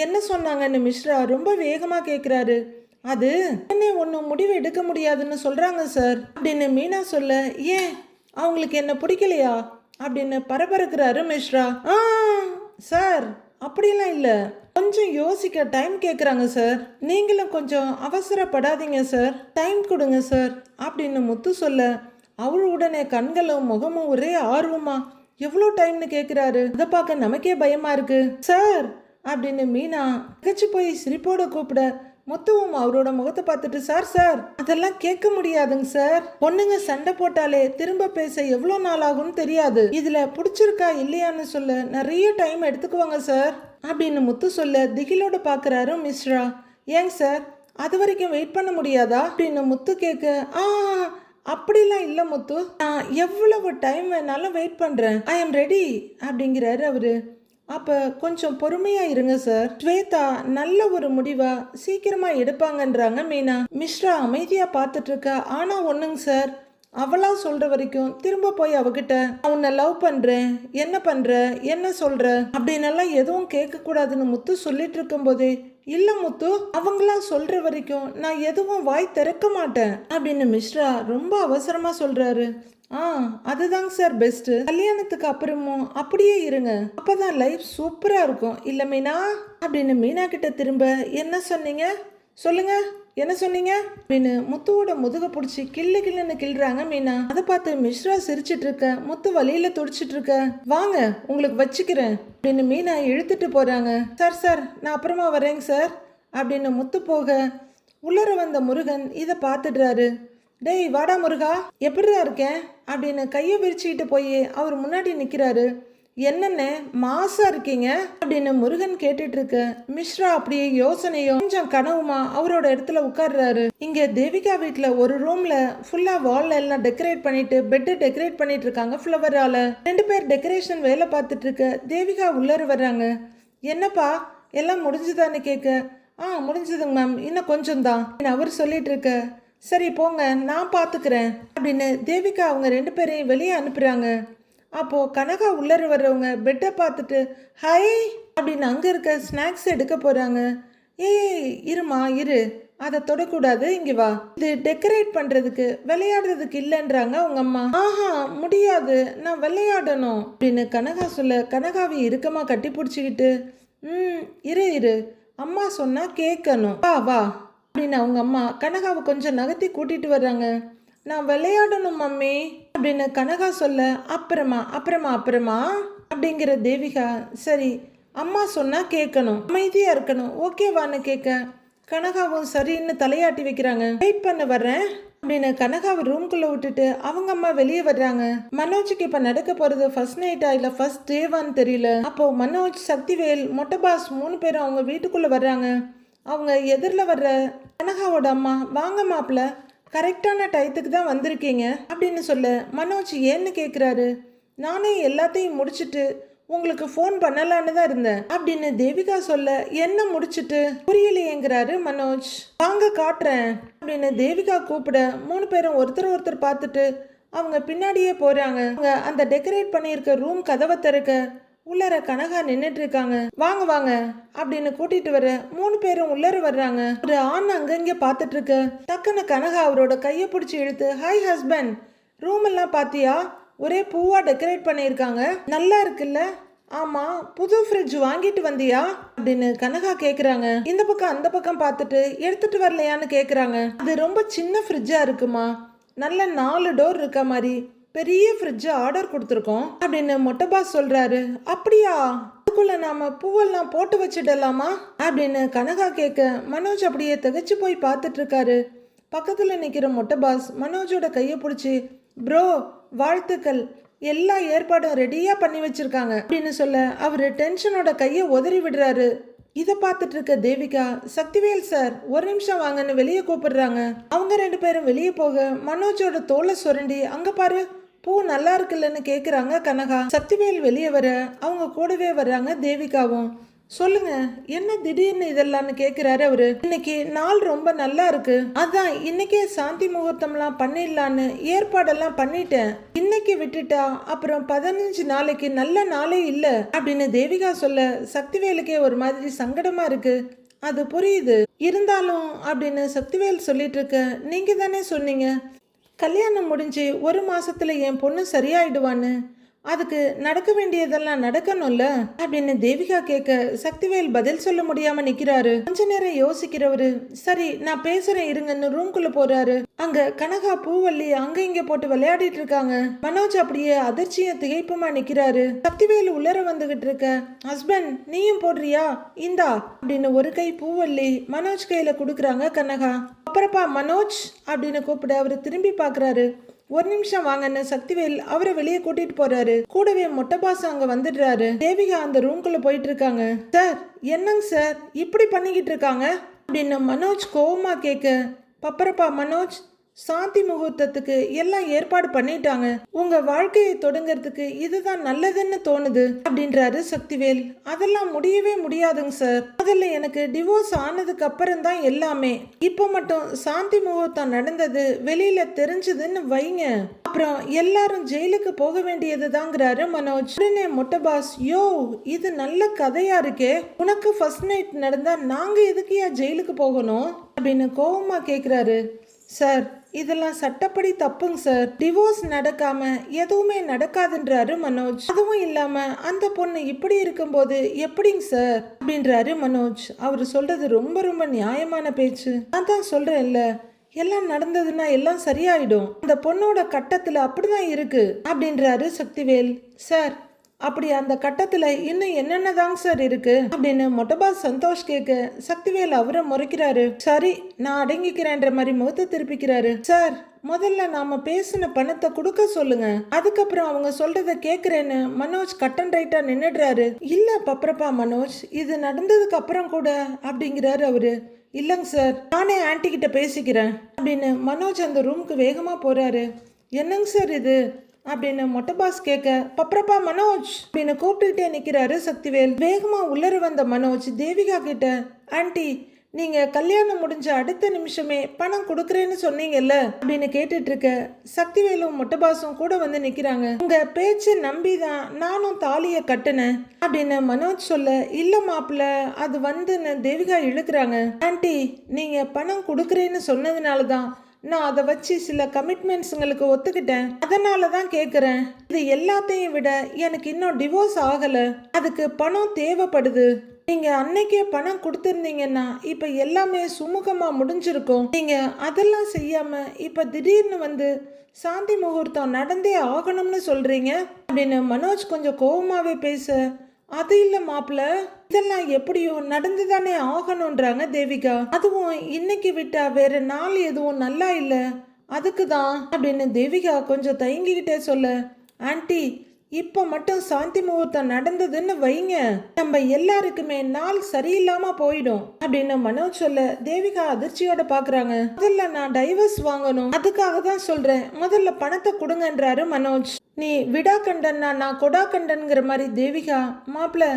என்ன சொன்னாங்கன்னு மிஸ்ரா ரொம்ப வேகமாக கேட்குறாரு. அது என்ன ஒன்றும் முடிவு எடுக்க முடியாதுன்னு சொல்கிறாங்க சார் அப்படின்னு மீனா சொல்ல, ஏன் அவங்களுக்கு என்ன பிடிக்கலையா அப்படின்னு பரபரக்கிறாரு மிஸ்ரா. சார் அப்படிலாம் இல்லை, கொஞ்சம் யோசிக்க டைம் கேட்குறாங்க சார், நீங்களும் கொஞ்சம் அவசரப்படாதீங்க சார், டைம் கொடுங்க சார் அப்படின்னு முத்து சொல்ல, அவரு உடனே கண்களும் முகமும் ஒரே ஆர்வமா எவ்வளோ டைம்னு கேட்குறாரு. அதை பார்க்க நமக்கே பயமா இருக்கு சார் அப்படின்னு மீனா திகச்சு போய் சிரிப்போட கூப்பிட, முத்துவும் அவரோட முகத்தை பார்த்துட்டு, சார் சார் அதெல்லாம் கேட்க முடியாதுங்க சார், பொண்ணுங்க சண்டை போட்டாலே திரும்ப பேச எவ்வளோ நாள் ஆகும்னு தெரியாது, இதுல பிடிச்சிருக்கா இல்லையான்னு சொல்ல நிறைய டைம் எடுத்துக்குவாங்க சார் அப்படின்னு முத்து சொல்ல திகிலோட பார்க்குறாரு மிஸ்ரா. ஏங்க சார் அது வரைக்கும் வெயிட் பண்ண முடியாதா அப்படின்னு முத்து கேட்க, அப்படிலாம் இல்லை முத்து, நான் எவ்வளவு டைம் வேணாலும் வெயிட் பண்ணுறேன், ஐ எம் ரெடி அப்படிங்கிறாரு அவரு. அப்போ கொஞ்சம் பொறுமையாக இருங்க சார், ஸ்வேதா நல்ல ஒரு முடிவா சீக்கிரமாக எடுப்பாங்கன்றாங்க மீனா. மிஸ்ரா அமைதியாக பார்த்துட்டு இருக்கா. ஆனால் ஒன்றுங்க சார், அவளா சொல்ற வரைக்கும் திரும்ப போய் அவகிட்ட உன்னை லவ் பண்றேன், என்ன பண்ற, என்ன சொல்ற அப்படின்னெல்லாம் எதுவும் கேட்க கூடாதுன்னு முத்து சொல்லிட்டு இருக்கும் போதே, இல்ல முத்து அவங்களா சொல்ற வரைக்கும் நான் எதுவும் வாய் திறக்க மாட்டேன் அப்படின்னு மிஸ்ரா ரொம்ப அவசரமா சொல்றாரு. அதுதாங்க சார் பெஸ்ட், கல்யாணத்துக்கு அப்புறமும் அப்படியே இருங்க, அப்பதான் லைஃப் சூப்பரா இருக்கும் இல்ல மீனா அப்படின்னு மீனா கிட்ட திரும்ப, என்ன சொன்னீங்க சொல்லுங்க, என்ன சொன்னீங்க அப்படின்னு முத்துவோட முதுக பிடிச்சி கிள்ளுன்னு கிள்றாங்க மீனா. அதை பார்த்து மிஸ்ரா சிரிச்சிட்டு இருக்க, முத்து வழியில துடிச்சிட்டு இருக்க, வாங்க உங்களுக்கு வச்சுக்கிறேன் அப்படின்னு மீனா இழுத்துட்டு போறாங்க. சார் சார் நான் அப்புறமா வரேங்க சார் அப்படின்னு முத்து போக உள்ளர வந்த முருகன் இதை பார்த்துடுறாரு. டேய் வாடா முருகா, எப்படிடா இருக்கேன் அப்படின்னு கையை விரிச்சுக்கிட்டு போய் அவர் முன்னாடி நிற்கிறாரு. என்னென்ன மாசா இருக்கீங்க அப்படின்னு முருகன் கேட்டுட்டு இருக்க, மிஸ்ரா அப்படியே யோசனையும் கொஞ்சம் கனவுமா அவரோட இடத்துல உட்கார்றாரு. இங்க தேவிகா வீட்டுல ஒரு ரூம்ல ஃபுல்லா வால்ல எல்லாம் டெக்கரேட் பண்ணிட்டு பெட்டு டெக்கரேட் பண்ணிட்டு இருக்காங்க ஃப்ளவரால. 2 பேர் டெக்கரேஷன் வேலை பார்த்துட்டு இருக்க தேவிகா உள்ளர வர்றாங்க. என்னப்பா எல்லாம் முடிஞ்சுதான்னு கேட்க, முடிஞ்சதுங்க மேம், இன்னும் கொஞ்சம் தான் அவர் சொல்லிட்டு இருக்க, சரி போங்க நான் பார்த்துக்கிறேன் அப்படின்னு தேவிகா அவங்க 2 பேரையும் வெளியே அனுப்புறாங்க. அப்போது கனகா உள்ளர வர்றவங்க பெட்டை பார்த்துட்டு ஹை அப்படின்னு அங்கே இருக்க ஸ்நாக்ஸ் எடுக்க போகிறாங்க. இருமா இரு, அதை தொடக்கூடாது, இங்கே வா, இது டெக்கரேட் பண்ணுறதுக்கு விளையாடுறதுக்கு இல்லைன்றாங்க உங்கள் அம்மா. முடியாது, நான் விளையாடணும் அப்படின்னு கனகா சொல்ல கனகாவை இறுக்கமாக கட்டி பிடிச்சிக்கிட்டு, இரு அம்மா சொன்னால் கேட்கணும், வா வா அப்படின்னு அவங்க அம்மா கனகாவை கொஞ்சம் நகர்த்தி கூட்டிகிட்டு வர்றாங்க. நான் விளையாடணும் மம்மி அப்படின்னு கனகா சொல்ல, அப்புறமா அப்படிங்கிற தேவிகா, சரி அம்மா சொன்னா கேட்கணும், அமைதியா இருக்கணும், ஓகேவான்னு கேட்க கனகாவும் சரின்னு தலையாட்டி வைக்கிறாங்க. வெயிட் பண்ண வர்றேன் அப்படின்னு கனகாவை ரூம்குள்ள விட்டுட்டு அவங்க அம்மா வெளியே வர்றாங்க. மனோஜுக்கு இப்ப நடக்க போறது ஃபர்ஸ்ட் நைட்டா இல்ல ஃபர்ஸ்ட் டேவான்னு தெரியல. அப்போ மனோஜ், சக்திவேல், மொட்டை பாஸ் 3 பேரும் அவங்க வீட்டுக்குள்ள வர்றாங்க. அவங்க எதிரில் வர்ற கனகாவோட அம்மா, வாங்க மாப்பிள்ள, கரெக்டான டயத்துக்கு தான் வந்திருக்கீங்க அப்படின்னு சொல்ல மனோஜ் ஏன்னு கேட்குறாரு. நானே எல்லாத்தையும் முடிச்சுட்டு உங்களுக்கு ஃபோன் பண்ணலான்னு தான் இருந்தேன் அப்படின்னு தேவிகா சொல்ல என்ன முடிச்சிட்டு புரியலையேங்கிறாரு மனோஜ். வாங்க காட்டுறேன் அப்படின்னு தேவிகா கூப்பிட 3 பேரும் ஒருத்தர் ஒருத்தர் பார்த்துட்டு அவங்க பின்னாடியே போறாங்க. அவங்க அந்த டெக்கரேட் பண்ணியிருக்க ரூம் கதவை திறக்க உள்ளர கனகா நின்றுட்டு இருக்காங்க. வாங்க வாங்க அப்படின்னு கூட்டிட்டு வர 3 பேரும் உள்ளர வர்றாங்க. ஒரு ஆண் அங்கங்க பார்த்துட்டு இருக்க டக்குன்னு கனகா அவரோட கையை பிடிச்சி இழுத்து, ஹாய் ஹஸ்பண்ட், ரூம் எல்லாம் பாத்தியா? ஒரே பூவா டெக்கரேட் பண்ணியிருக்காங்க, நல்லா இருக்குல்ல? ஆமா, புது ஃப்ரிட்ஜ் வாங்கிட்டு வந்தியா அப்படின்னு கனகா கேக்குறாங்க. இந்த பக்கம் அந்த பக்கம் பார்த்துட்டு எடுத்துட்டு வரலையான்னு கேக்குறாங்க. அது ரொம்ப சின்ன ஃப்ரிட்ஜா இருக்குமா, நல்ல 4 டோர் இருக்க மாதிரி பெரிய ஃப்ரிட்ஜ் ஆர்டர் கொடுத்துருக்கோம் அப்படின்னு மொட்டை பாஸ் சொல்றாரு. அப்படியா, அதுக்குள்ள நாம பூவெல்லாம் போட்டு வச்சிடலாமா அப்படின்னு கனகா கேட்க மனோஜ் அப்படியே திகைச்சு போய் பார்த்துட்டு இருக்காரு. பக்கத்துல நிக்கிற மொட்டை பாஸ் மனோஜோட கையை பிடிச்சி, ப்ரோ வாழ்த்துக்கள், எல்லா ஏற்பாடும் ரெடியா பண்ணி வச்சிருக்காங்க அப்படின்னு சொல்ல அவரு டென்ஷனோட கையை உதறி விடுறாரு. இதை பார்த்துட்டு இருக்க தேவிகா, சக்திவேல் சார் ஒரு நிமிஷம் வாங்கன்னு வெளியே கூப்பிடுறாங்க. அவங்க 2 பேரும் வெளியே போக மனோஜோட தோலை சுரண்டி, அங்க பாரு பூ நல்லா இருக்குல்லன்னு கேக்குறாங்க கனகா. சக்திவேல் வெளியே வர அவங்க கூடவே வர்றாங்க தேவிகாவும். சொல்லுங்க, என்ன திடீர்னு இதெல்லாம்னு கேக்குறாரு அவரு. இன்னைக்கு நாள் ரொம்ப நல்லா இருக்கு, அதான் இன்னைக்கே சாந்தி முகூர்த்தம்லாம் பண்ணிடலான்னு ஏற்பாடெல்லாம் பண்ணிட்டேன். இன்னைக்கு விட்டுட்டா அப்புறம் 15 நாளைக்கு நல்ல நாளே இல்ல அப்படின்னு தேவிகா சொல்ல சக்திவேலுக்கே ஒரு மாதிரி சங்கடமா இருக்கு. அது புரியுது, இருந்தாலும் அப்படின்னு சக்திவேல் சொல்லிட்டு இருக்க, நீங்க தானே சொன்னீங்க கல்யாணம் முடிஞ்சு 1 மாசத்துல என் பொண்ணு சரியாயிடுவான்னு, அதுக்கு நடக்க வேண்டியதெல்லாம் நடக்கணும்ல அப்படின்னு தேவிகா கேட்க சக்திவேல் பதில் சொல்ல முடியாம நிக்கிறாரு. கொஞ்ச நேரம் யோசிக்கிறவரு, சரி நான் பேசுறேன் இருங்கன்னு ரூம்குள்ள போறாரு. அங்க கனகா பூவல்லி அங்க இங்க போட்டு விளையாடிட்டு இருக்காங்க. மனோஜ் அப்படியே அதிர்ச்சியும் திகைப்புமா நிக்கிறாரு. சக்திவேல் உள்ளர வந்துகிட்டு இருக்க, ஹஸ்பண்ட் நீயும் போடுறியா, இந்தா அப்படின்னு ஒரு கை பூவல்லி மனோஜ் கையில குடுக்குறாங்க கனகா. அப்புறப்பா மனோஜ் அப்படின்னு கூப்பிட அவரு திரும்பி பாக்குறாரு. ஒரு நிமிஷம் வாங்கன்னு சக்திவேல் அவரை வெளியே கூட்டிட்டு போறாரு. கூடவே மொட்டை பாஸ் அங்க வந்துடுறாரு. தேவிகா அந்த ரூம்குள்ள போயிட்டு இருக்காங்க. சார் என்னங்க சார் இப்படி பண்ணிக்கிட்டு இருக்காங்க அப்படின்னு மனோஜ் கோவமா கேட்க, பப்பரப்பா மனோஜ், சாந்தி முகூர்த்தத்துக்கு எல்லாம் ஏற்பாடு பண்ணிட்டாங்க, உங்க வாழ்க்கையை தொடங்கிறதுக்கு இதுதான் நல்லதுன்னு தோணுது அப்படின்றாரு சக்திவேல். அதெல்லாம் முடியவே முடியாதுங்க சார், அதில் எனக்கு டிவோர்ஸ் ஆனதுக்கு அப்புறம் தான் எல்லாமே. இப்போ மட்டும் சாந்தி முகூர்த்தம் நடந்தது வெளியில தெரிஞ்சதுன்னு வைங்க, அப்புறம் எல்லாரும் ஜெயிலுக்கு போக வேண்டியது தாங்கிறாரு மனோஜ். உடனே மொட்டை பாஸ், யோ இது நல்ல கதையா இருக்கே, உனக்கு ஃபர்ஸ்ட் நைட் நடந்தா நாங்க எதுக்கியா ஜெயிலுக்கு போகணும் அப்படின்னு கோவமா கேக்குறாரு. சார் இதெல்லாம் சட்டப்படி தப்புங்க சார், டிவோர்ஸ் நடக்காம எதுவுமே நடக்காதுன்றாரு மனோஜ். அதுவும் இல்லாம அந்த பொண்ணு இப்படி இருக்கும்போது எப்படிங்க சார் அப்படின்றாரு மனோஜ். அவரு சொல்றது ரொம்ப ரொம்ப நியாயமான பேச்சு. நான் தான் சொல்றேன்ல, எல்லாம் நடந்ததுன்னா எல்லாம் சரியாயிடும், அந்த பொண்ணோட கட்டத்துல அப்படிதான் இருக்கு அப்படின்றாரு சக்திவேல். சார் அப்படி அந்த கட்டத்துல இன்னும் என்னென்னதாங்க சார் இருக்கு அப்படின்னு மொட்டபாஸ் சந்தோஷ் கேட்க சக்திவேல் அவரை முறைக்கிறாரு. சரி நான் அடங்கிக்கிறேன்ற மாதிரி முகத்தை திருப்பிக்கிறாரு. சார் முதல்ல நாம பேசின பணத்தை கொடுக்க சொல்லுங்க, அதுக்கப்புறம் அவங்க சொல்றத கேக்குறேன்னு மனோஜ் கட் அண்ட் ரைட்டா நின்னுடுறாரு. இல்ல பப்பரப்பா மனோஜ், இது நடந்ததுக்கு அப்புறம் கூட அப்படிங்கிறாரு அவரு. இல்லைங்க சார், நானே ஆன்டி கிட்ட பேசிக்கிறேன் அப்படின்னு மனோஜ் அந்த ரூமுக்கு வேகமா போறாரு. என்னங்க சார் இது அப்படின்னு மொட்டை பாஸ் கேட்க, பப்பரப்பா மனோஜ் அப்படின்னு கூப்பிட்டுக்கிட்டே நிக்கிறாரு சக்திவேல். வேகமா உள்ளர வந்த மனோஜ் தேவிகா கிட்ட, ஆன்டி நீங்க கல்யாணம் முடிஞ்ச அடுத்த நிமிஷமே பணம் கொடுக்குறேன்னு சொன்னீங்கல்ல அப்படின்னு கேட்டுட்டு இருக்க சக்திவேலும் மொட்டை பாஸும் கூட வந்து நிக்கிறாங்க. உங்க பேச்சு நம்பிதான் நானும் தாலிய கட்டுனேன் அப்படின்னு மனோஜ் சொல்ல, இல்ல மாப்பிள்ள அது வந்துன்னு தேவிகா இழுக்கிறாங்க. ஆன்டி நீங்க பணம் கொடுக்குறேன்னு சொன்னதுனாலதான் நான் அதை வச்சு சில கமிட்மெண்ட்ஸுங்களுக்கு ஒத்துக்கிட்டேன், அதனால தான் கேட்குறேன். இது எல்லாத்தையும் விட எனக்கு இன்னும் டிவோர்ஸ் ஆகலை, அதுக்கு பணம் தேவைப்படுது. நீங்கள் அன்னைக்கே பணம் கொடுத்துருந்தீங்கன்னா இப்போ எல்லாமே சுமூகமாக முடிஞ்சிருக்கும். நீங்கள் அதெல்லாம் செய்யாமல் இப்போ திடீர்னு வந்து சாந்தி முகூர்த்தம் நடந்தே ஆகணும்னு சொல்கிறீங்க அப்படின்னு மனோஜ் கொஞ்சம் கோபமாகவே பேச, அது இல்ல மாப்பிள்ள, இதெல்லாம் எப்படியோ நடந்துதானே ஆகணும்ன்றாங்க தேவிகா. அதுவும் இன்னைக்கு விட்டா வேற நாள் எதுவும் நல்லா இல்ல, அதுக்குதான் அப்படின்னு தேவிகா கொஞ்சம் தயங்கிக்கிட்டே சொல்ல, ஆன்டி இப்ப மட்டும் சாந்தி முகூர்த்தம் நடந்ததுன்னு வைங்க, நம்ம எல்லாருக்குமே நாள் சரியில்லாம போயிடும் அப்படின்னு மனோஜ் சொல்ல தேவிகா அதிர்ச்சியோட பாக்குறாங்க. முதல்ல நான் டைவர்ஸ் வாங்கணும், அதுக்காக தான் சொல்றேன், முதல்ல பணத்தை கொடுங்கன்றாரு மனோஜ். நீ விடா கண்டன்னா நான் கொடா கண்டன்கிற மாதிரி தேவிகா, மாப்பிள்ள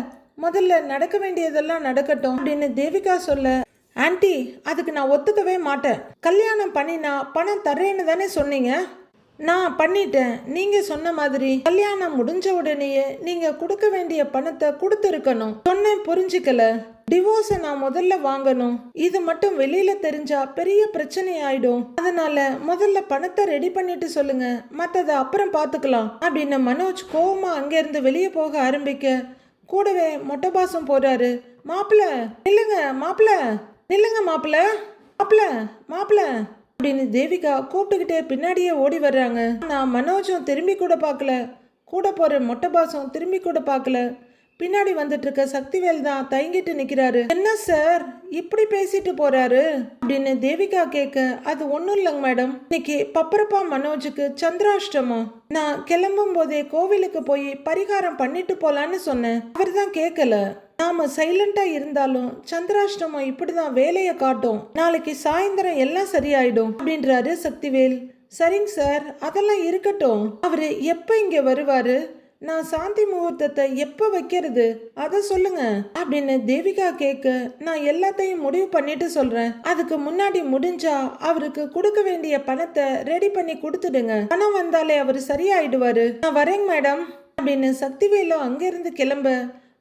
முதல்ல நடக்க வேண்டியதெல்லாம் நடக்கட்டும் அப்படின்னு தேவிகா சொல்ல, ஆன்ட்டி அதுக்கு நான் ஒத்துக்கவே மாட்டேன். கல்யாணம் பண்ணினா பணம் தர்றேன்னு தானே சொன்னீங்க, நான் பண்ணிட்டேன். நீங்க சொன்ன மாதிரி கல்யாணம் முடிஞ்ச உடனேயே நீங்க கொடுக்க வேண்டிய பணத்தை கொடுத்துருக்கணும். சொன்னேன், புரிஞ்சுக்கல. டிவோர்ஸை நான் முதல்ல வாங்கணும், இது மட்டும் வெளியில தெரிஞ்சா பெரிய பிரச்சனை ஆயிடும். அதனால முதல்ல பணத்தை ரெடி பண்ணிட்டு சொல்லுங்க, மற்றதை அப்புறம் பார்த்துக்கலாம் அப்படின்னு மனோஜ் கோவமா அங்கிருந்து வெளியே போக ஆரம்பிக்க கூடவே மொட்டை பாசம் போறாரு. மாப்பிள்ள நில்லுங்க, மாப்பிள்ள நில்லுங்க, மாப்பிள்ள மாப்பிள்ள மாப்பிள்ள அப்படின்னு தேவிகா கூப்பிட்டுக்கிட்டே பின்னாடியே ஓடி வர்றாங்க. நான் மனோஜும் திரும்பி கூட பார்க்கல, கூட போற மொட்டை பாசம் திரும்பி கூட பார்க்கல. பின்னாடி வந்துட்டு இருக்க சக்திவேல் தான் தயங்கிட்டு நிக்கிறாரு. என்ன சார் இப்படி பேசிட்டு போறாரு அப்படின்னு தேவிகா கேட்க, அது ஒன்றும் இல்லைங்க மேடம், இன்னைக்கு பப்பரப்பா மனோஜுக்கு சந்திராஷ்டமம். நான் கிளம்பும் போதே கோவிலுக்கு போய் பரிகாரம் பண்ணிட்டு போலான்னு சொன்னேன். அவர் தான் கேட்கல. நாம சைலண்டா இருந்தாலும் சந்திராஷ்டமம் இப்படிதான் வேலையை காட்டும். நாளைக்கு சாயந்தரம் எல்லாம் சரியாயிடும் அப்படின்றாரு சக்திவேல். சரிங்க சார், அதெல்லாம் இருக்கட்டும். அவரு எப்ப இங்க வருவாரு, நான் சாந்தி முகூர்த்தத்தை எப்போ வைக்கிறது அதை சொல்லுங்க அப்படின்னு தேவிகா கேட்க, நான் எல்லாத்தையும் முடிவு பண்ணிட்டு சொல்றேன். அதுக்கு முன்னாடி முடிஞ்சா அவருக்கு கொடுக்க வேண்டிய பணத்தை ரெடி பண்ணி கொடுத்துடுங்க. பணம் வந்தாலே அவர் சரியாயிடுவாரு. நான் வரேங்க மேடம் அப்படின்னு சக்திவேலும் அங்கிருந்து கிளம்ப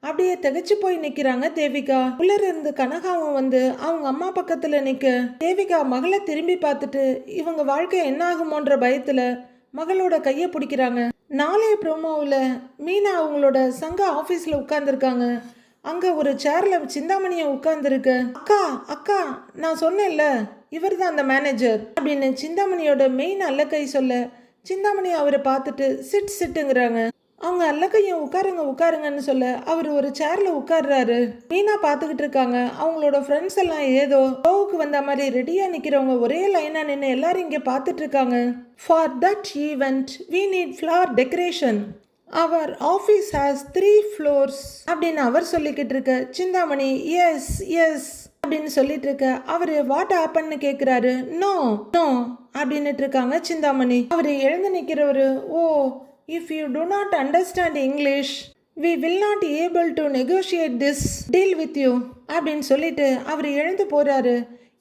அப்படியே திகைச்சு போய் நிக்கிறாங்க தேவிகா. உள்ள இருந்து கனகாவும் வந்து அவங்க அம்மா பக்கத்துல நிக்க, தேவிகா மகளை திரும்பி பார்த்துட்டு இவங்க வாழ்க்கை என்ன ஆகுமோன்ற பயத்துல மகளோட கையை பிடிக்கிறாங்க. நாளைய ப்ரோமோவில் மீனா அவங்களோட சங்க ஆஃபீஸில் உட்காந்துருக்காங்க. அங்கே ஒரு சேரில் சிந்தாமணியை உட்காந்துருக்கு. அக்கா அக்கா நான் சொன்னேன்ல, இவர் தான் அந்த மேனேஜர் அப்படின்னு சிந்தாமணியோட மெயின் அல்லக்கை சொல்ல, சிந்தாமணி அவரை பார்த்துட்டு சிட்டுங்கிறாங்க. அவங்க அல்லக்கையும் உட்காருங்கன்னு சொல்ல அவர் ஒரு சேர்ல உட்கார்றாரு. மீனா பார்த்துக்கிட்டு இருக்காங்க. அவங்களோட ஃப்ரெண்ட்ஸ் எல்லாம் ஏதோ ஷோவுக்கு வந்த மாதிரி ரெடியா நிக்கிறவங்க ஒரே லைனா நின்று எல்லாரும் இங்கே பார்த்துட்டு இருக்காங்க. For that event we need flower decoration. அவர் ஆஃபீஸ் ஹேஸ் 3 floors அப்படின்னு அவர் சொல்லிக்கிட்டு இருக்க, சிந்தாமணி எஸ் எஸ் அப்படின்னு சொல்லிட்டு இருக்க, அவரு வாட் ஹேப்பன்னு கேட்குறாரு. நோ நோ அப்படின்னுட்டு இருக்காங்க சிந்தாமணி. அவர் எழுந்து நிற்கிறவரு, ஓ if you do not understand English we will not able to negotiate this deal with you அப்படின்னு சொல்லிட்டு அவர் எழுந்து போறாரு.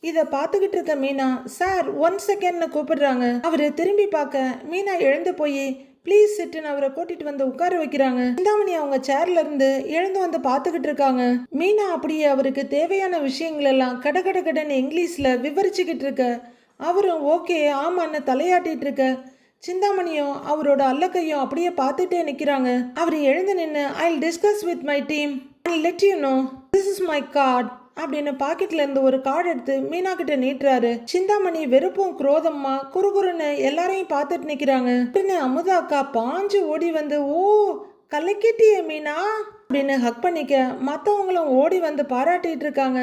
இதை பார்த்துக்கிட்டு இருக்க மீனா, சார் 1 செகண்ட்னு கூப்பிடுறாங்க. அவரு திரும்பி பார்க்க மீனா எழுந்து போய் ப்ளீஸ் சிட்டுன்னு அவரை கூட்டிட்டு வந்து உட்கார வைக்கிறாங்க. சிந்தாமணி அவங்க சேர்ல இருந்து எழுந்து வந்து பார்த்துக்கிட்டு இருக்காங்க. மீனா அப்படியே அவருக்கு தேவையான விஷயங்கள் எல்லாம் கடன்னு இங்கிலீஷ்ல விவரிச்சுக்கிட்டு இருக்க, அவரும் ஓகே ஆமான்னு தலையாட்டிட்டு இருக்க, சிந்தாமணியும் அவரோட அல்லக்கையும் அப்படியே பார்த்துட்டே நிற்கிறாங்க. அவர் எழுந்து நின்று I'll discuss with my team and let you know this is my card அப்படின்னு பாக்கெட்ல இருந்து ஒரு கார்டு எடுத்து மீனா கிட்ட நீட்டுறாரு. சிந்தாமணி வெறுப்பும் குரோதமா குறுகுறுன்னு எல்லாரையும் பார்த்துட்டு நிற்கிறாங்க. உடனே அமுதா அக்கா பாஞ்சு ஓடி வந்து, ஓ கலக்கிட்டியே மீனா அப்படின்னு ஹக் பண்ணிக்க, மற்றவங்களும் ஓடி வந்து பாராட்டிட்டு இருக்காங்க.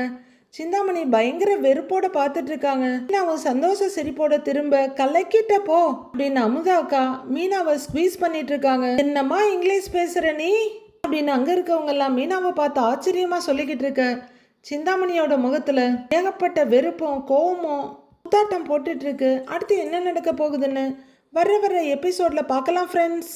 சிந்தாமணி பயங்கர வெறுப்போட பார்த்துட்டு இருக்காங்க. அவங்க சந்தோஷ சிரிப்போட திரும்ப கலக்கிட்ட போ அப்படின்னு அமுதா அக்கா மீனாவை ஸ்குவீஸ் பண்ணிட்டு இருக்காங்க. என்னம்மா இங்கிலீஷ் பேசுற நீ அப்படின்னு அங்க இருக்கவங்க எல்லாம் மீனாவை பார்த்து ஆச்சரியமா சொல்லிக்கிட்டு இருக்க, சிந்தாமணியோட முகத்துல ஏகப்பட்ட வெறுப்பும் கோவமும் புத்தாட்டம் போட்டுட்டு இருக்கு. அடுத்து என்ன நடக்க போகுதுன்னு வர எபிசோட்ல பார்க்கலாம் ஃப்ரெண்ட்ஸ்.